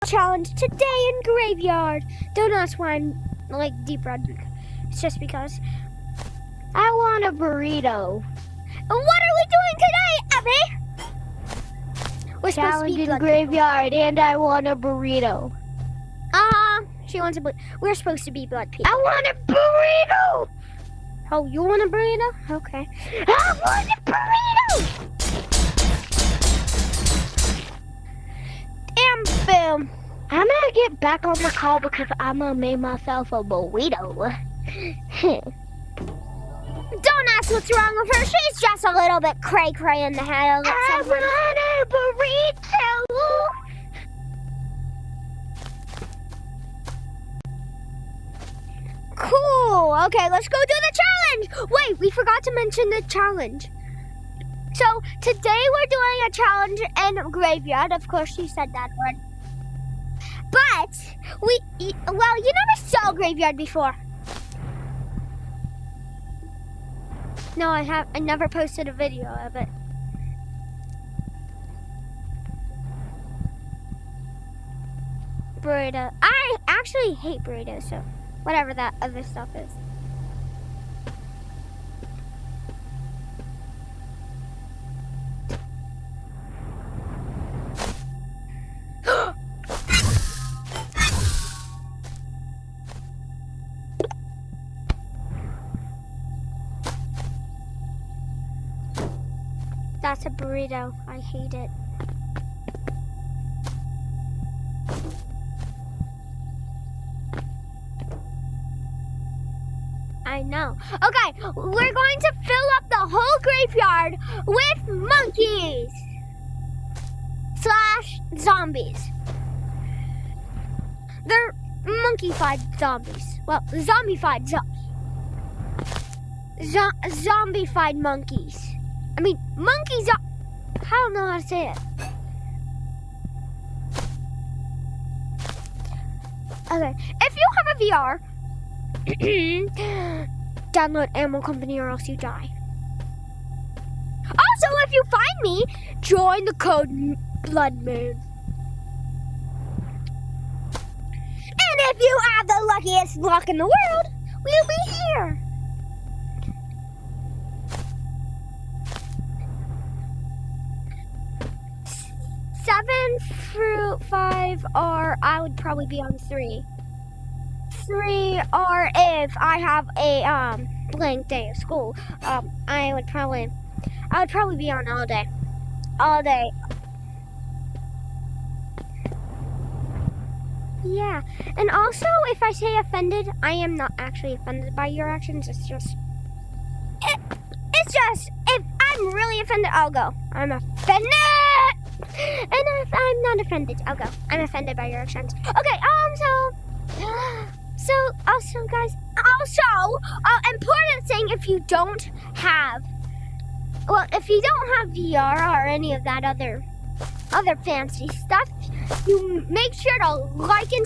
challenge today in Graveyard. Don't ask why I'm like deep red. It's just because I want a burrito. What are we doing today, Abby? We're supposed to Challenge be in blood Graveyard, and I want a burrito. She wants a we're supposed to be blood people. I want a burrito. Oh, you want a burrito? Okay. I want a burrito. And boom. I'm gonna get back on the call because I'm gonna make myself a burrito. Don't ask what's wrong with her. She's just a little bit cray-cray in the head. I want a burrito. Cool. Okay, let's go do the challenge. Wait, we forgot to mention the challenge. So today we're doing a challenge in Graveyard. Of course, you said that word. But you never saw Graveyard before. No, I never posted a video of it. Burrito. I actually hate burritos, so whatever that other stuff is. That's a burrito. I hate it. I know. Okay, we're going to fill up the whole graveyard with monkeys / zombies. They're monkey-fied zombies. Well, zombie-fied zombie-fied monkeys. I mean, monkeys are... I don't know how to say it. Okay, if you have a VR, download Animal Company or else you die. Also, if you find me, join the code Blood Moon. And if you have the luckiest luck in the world, we'll be here. 7 through 5 are, I would probably be on 3. 3 are if I have a blank day of school. I would probably be on all day. All day. Yeah. And also, if I say offended, I am not actually offended by your actions. It's just if I'm really offended, I'll go. I'm offended. And if I'm not offended, I'll go. I'm offended by your actions. Okay, so also, guys, important thing, if you don't have VR or any of that other fancy stuff, you make sure to like and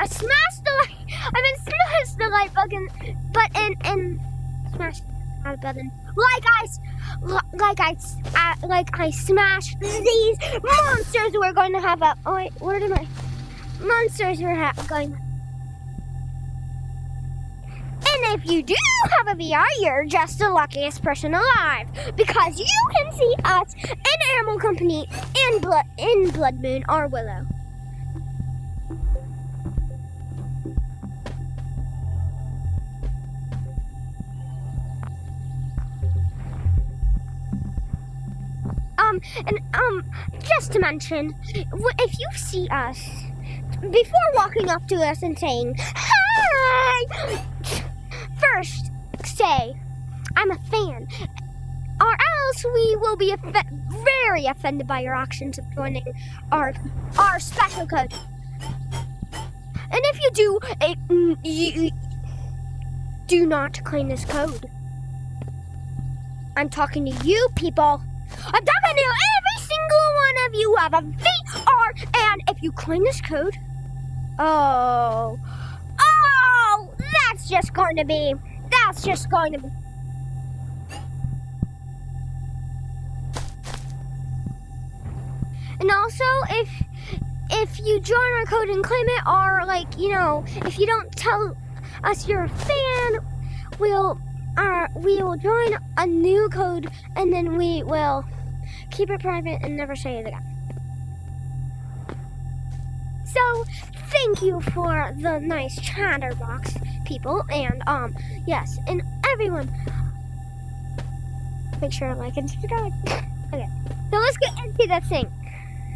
smash the like button, and smash the button. Like I smashed these monsters. We're going to have a. Oh wait, where did my monsters are going? And if you do have a VR, you're just the luckiest person alive because you can see us in Animal Company in Blood Moon or Willow. Just to mention, if you see us, before walking up to us and saying, hi, first say, I'm a fan, or else we will be very offended by your actions of joining our special code. And if you do, you do not claim this code. I'm talking to you people. I'm talking to every single one of you who have a VR, and if you claim this code, that's just going to be. And also, if you join our code and claim it, or like, you know, if you don't tell us you're a fan, we will join a new code, and then we will keep it private and never say it again. So thank you for the nice chatterbox people, and yes, and everyone, make sure to like and subscribe. Okay, so let's get into the thing.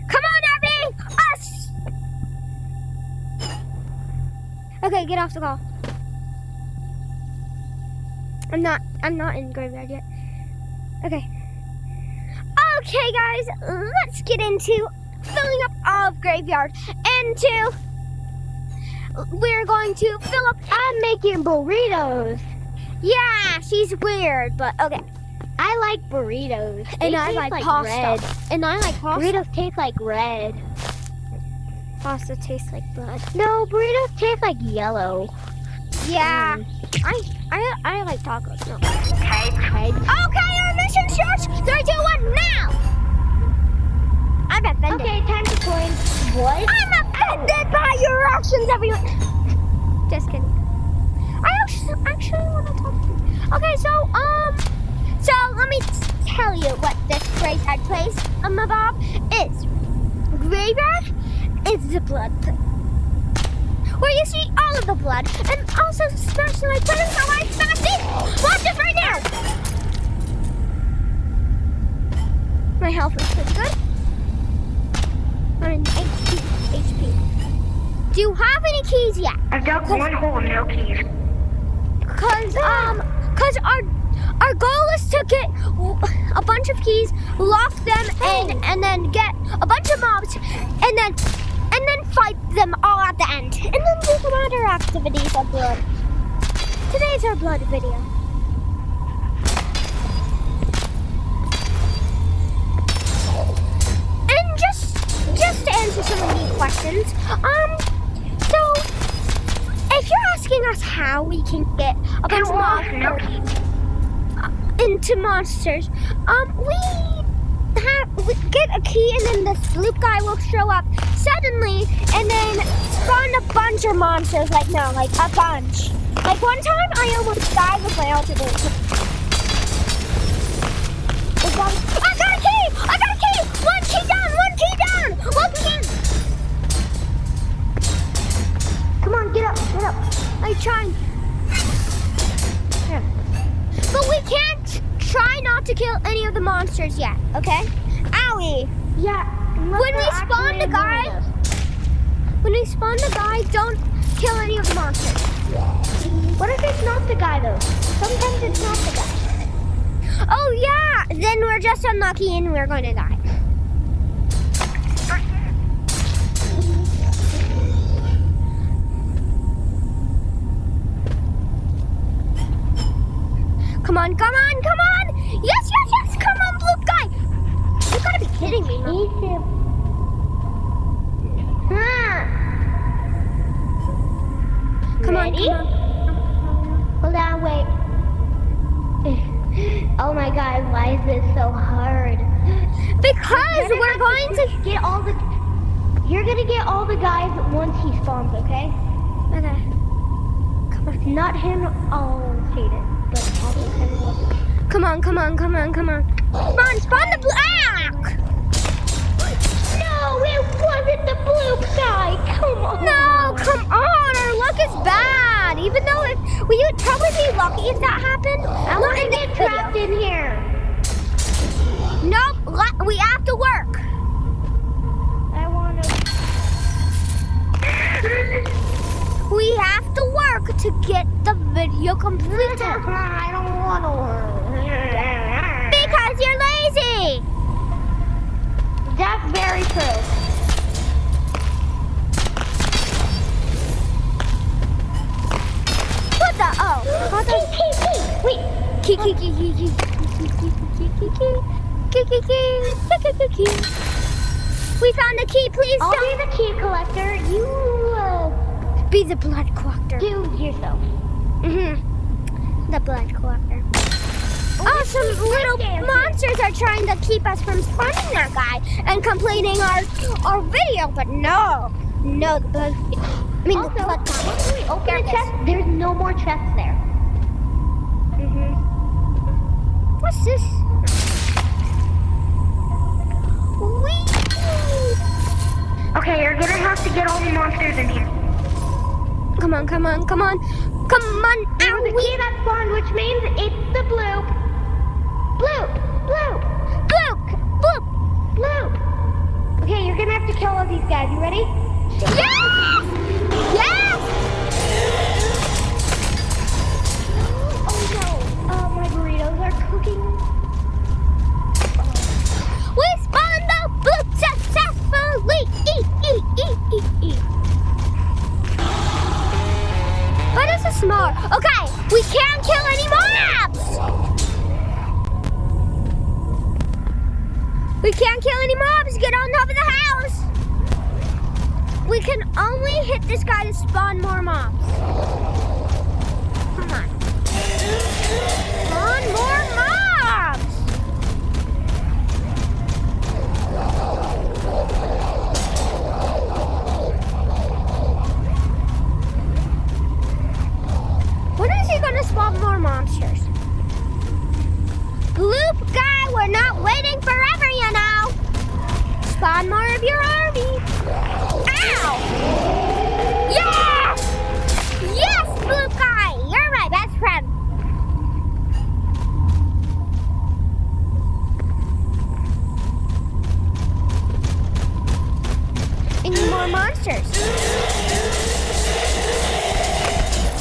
Come on, Abby! Us! Okay, get off the call. I'm not in graveyard yet. Okay. Okay, guys, let's get into filling up of graveyard. And we're going to fill up. I'm making burritos. Yeah, she's weird, but okay. I like burritos. They And I taste like pasta. red. And I like pasta. Burritos taste like red. Pasta tastes like blood. No, burritos taste like yellow. Yeah, I like tacos. No. Okay. Okay, our mission starts. 3, 2, 1, now. I'm offended. Okay, time to join. What? I'm offended by your actions, everyone. Just kidding. I actually want to talk to you. Okay, so let me tell you what this graveyard place, Bob, is. Graveyard is the blood pit, where you see all of the blood, and also smash the like button. How I smash it? Watch this right now. My health is pretty good. I'm in HP. Do you have any keys yet? I've got one hole, no keys. Cause our goal is to get a bunch of keys, lock them in, and then get a bunch of mobs, and then fight them all at the end, and then do some other activities of blood. Today's our blood video. And just to answer some of these questions, so if you're asking us how we can get a bunch of mobs into monsters, we get a key, and then this loop guy will show up suddenly, and then spawn a bunch of monsters. Like a bunch. Like one time, I almost died with my ultimate. I got a key! I got a key! One key down! One key! Come on, get up. I'm trying. But we can't try not to kill any of the monsters yet, okay? Owie! Yeah. When we spawn the guy, don't kill any of the monsters. What if it's not the guy though? Sometimes it's not the guy. Oh yeah! Then we're just unlucky and we're going to die. Come on! Yes! Come on, blue guy! You gotta be kidding me. Come on. Hold on, wait. Oh my god, why is this so hard? Because we're going to get all the... You're gonna get all the guys once he spawns, okay? Okay. Come on. Not him, I'll hate it. But also kind of love it. Come on. Spawn the black! No, it wasn't the blue guy. Come on. No, come on. Our luck is bad. Even though we would probably be lucky if that happened. I want to get trapped in here. Nope, we have to work. I want to... We have to work to get the video completed. I don't want to work. Because you're lazy. That's very true. What the? Oh. Wait. We found the key, please. I'll be the key collector. You be the blood collector. do yourself. The blood collector. Oh, some little monsters are trying to keep us from spawning that guy and completing our video, but no, the blood. I mean, Also, the blood. once we open the chest, there's no more chests there. What's this? Whee! Okay, you're gonna have to get all the monsters in here. Come on. There was a key that spawned, which means it's the bloop. Bloop! Bloop! Bloop! Bloop! Bloop! Okay, you're gonna have to kill all these guys. You ready? Yes! Yes! Oh no! My burritos are cooking. We spawned the bloop successfully! What is this more? Okay, we can't kill any mobs! We can't kill any mobs! Get on top of the house! We can only hit this guy to spawn more mobs. Come on. Spawn more mobs! When is he gonna spawn more monsters? Bloop guy, we're not waiting forever, you know. Spawn more of your army. Ow! Yes! Yes, Bloop guy, you're my best friend. Any more monsters?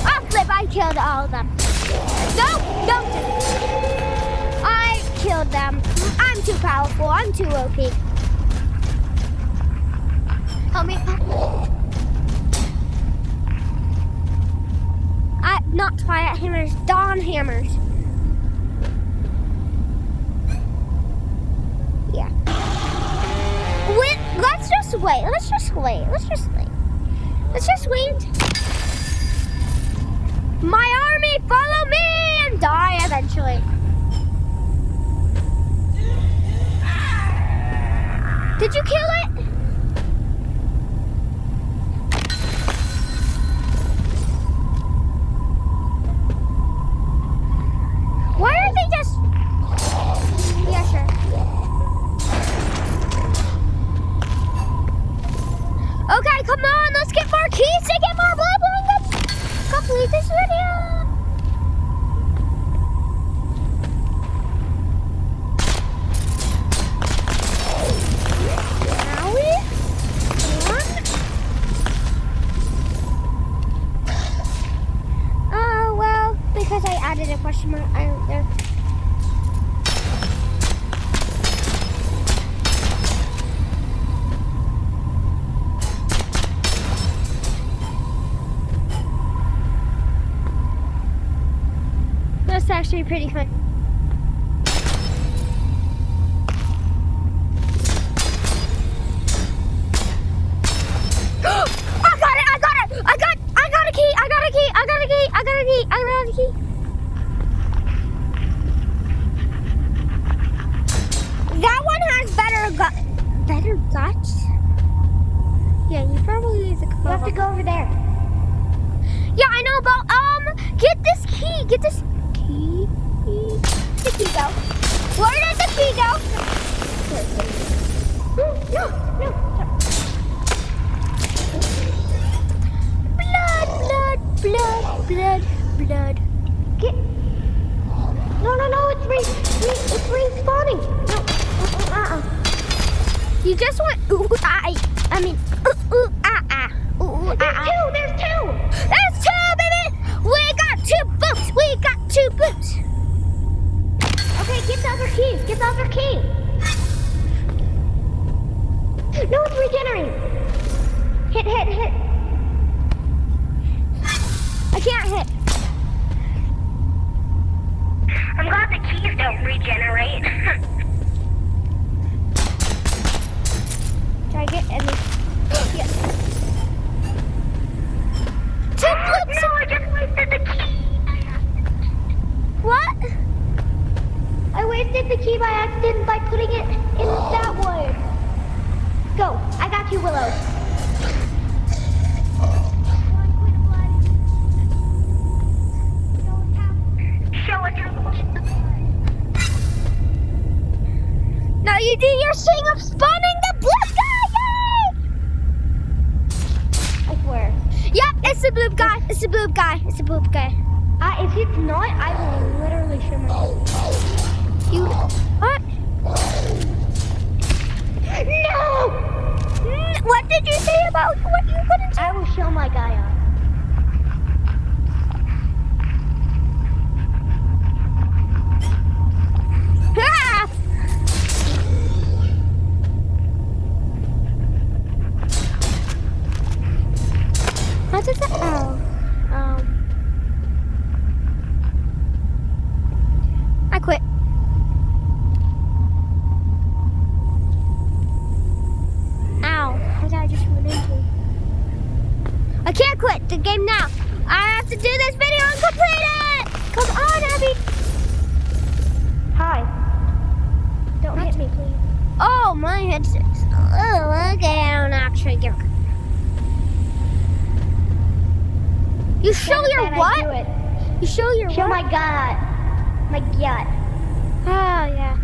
Oh, flip, I killed all of them. No, don't do it. I killed them. I'm too powerful. I'm too OP. Help me. Not Twilight hammers, Dawn hammers. Yeah. Let's just wait. Let's just wait. My army, follow me and die eventually. Did you kill it? Why are they just... Yeah, sure. Okay, come on, let's get more keys to get more blah blah blah. Complete this video. Because I added a question mark there. That's actually pretty fun. I got a key. That one has better guts. Yeah, you probably use the. You have to go over there. Yeah, I know, but get this key. Get this key. The key go. Where did the key go? No. Blood. Get. No, it's respawning. No. You just went There's two, baby. We got two boots. Okay, get the other keys. No, it's regenerating. Hit. I can't hit. I'm glad the keys don't regenerate. Try get any. Yes. Two boots. No, I just wasted the key. What? you, Willow. Show us how. Now you do your thing of spawning the blue guy! Yay! I swear. Yep, it's the blue guy. It's the blue guy. It's the blue guy. If it's not, I will literally show my. You what? No! What did you say about what you couldn't say? I will show my guy on. Ah! How does that? Oh, I quit. Ow! What did I just run into? I can't quit the game now. I have to do this video and complete it. Come on, Abby. Hi. Don't hit me, please. Oh, my headset. Oh, okay. I don't actually give. You show Never your said I'd do what? it. You show your Show what? my gut. My gut. Oh yeah.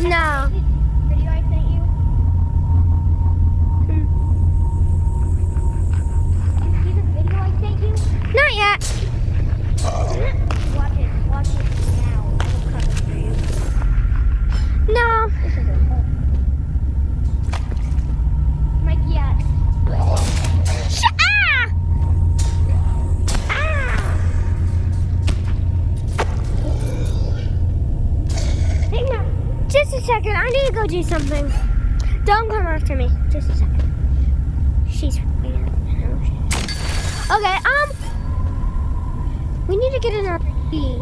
No. Video I sent you. Hmm. You see the video I sent you? Not yet. Watch it. Watch it now. I will cover it for you. No. This is a hole. My gut. Ah! Just a second. I need to go do something. Don't come after me. Just a second. She's. Okay. We need to get another key.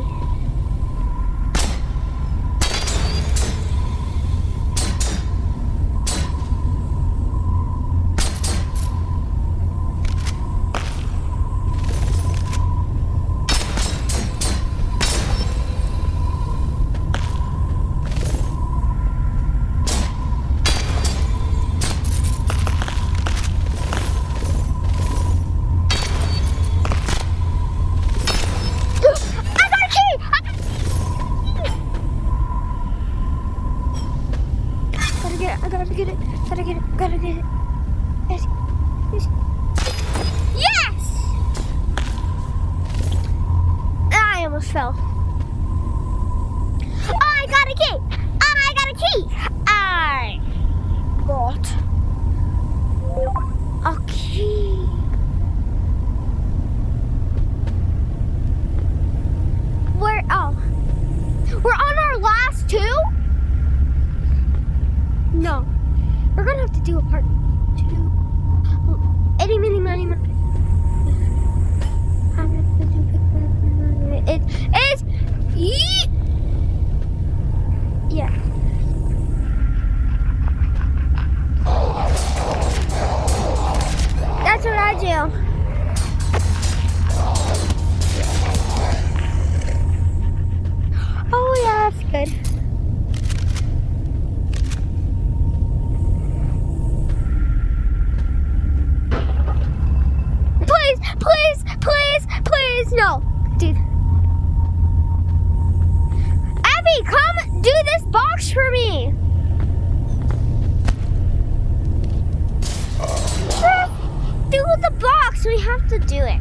Gotta get it. Yes. Yes. Yes! I almost fell. I got a key. I got a key. I got a key. We're on our last two? No. We're gonna have to do a part 2. Itty, mitty, money, money. It is. Yeah. That's what I do. Oh yeah, that's good. Please, no. Dude. Abby, come do this box for me. Do the box. We have to do it.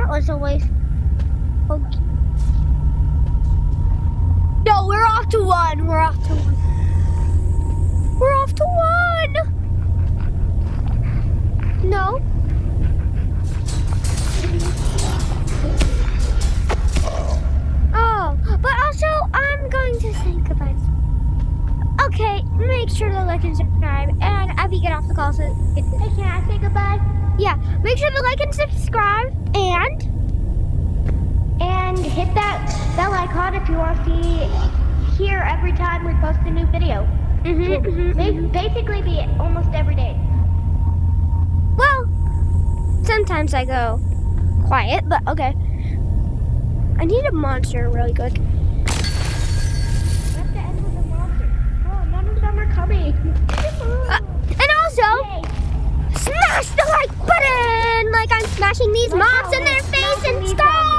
Was a waste. Okay. No, we're off to 1. We're off to 1. We're off to 1. No. Oh, but also I'm going to say goodbye. Okay, make sure to like and subscribe. And Abby, get off the call. So hey, can I say goodbye? Yeah, make sure to like and subscribe and hit that bell icon if you want to hear every time we post a new video. Basically be almost every day. Well, sometimes I go quiet, but okay. I need a monster really good. That's the end of the monster. Oh, none of them are coming. And also, Yay. smash the like button like I'm smashing these mobs in their face and skull.